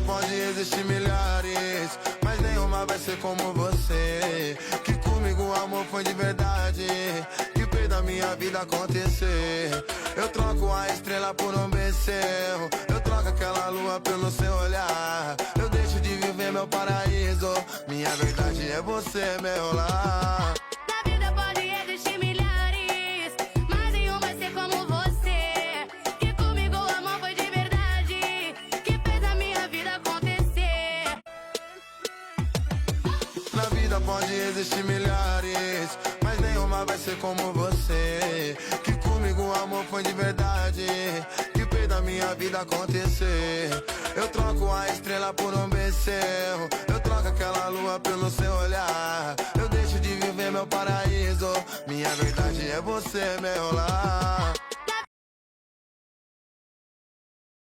vida pode existir milhares, mas nenhuma vai ser como você. Que comigo o amor foi de verdade, que fez da minha vida acontecer. Eu troco a estrela por um bezerro, eu troco aquela lua pelo seu olhar. Eu deixo de viver meu paraíso, minha verdade é você, meu lar. Na vida pode existir milhares, mas nenhum vai ser como você. Que comigo o amor foi de verdade, que fez a minha vida acontecer. Na vida pode existir milhares, mas nenhuma vai ser como você. Que comigo o amor foi de verdade, que fez da minha vida acontecer. Eu troco a estrela por um bezerro, eu troco aquela lua pelo seu olhar. Eu deixo de viver meu paraíso, minha verdade é você, meu lar.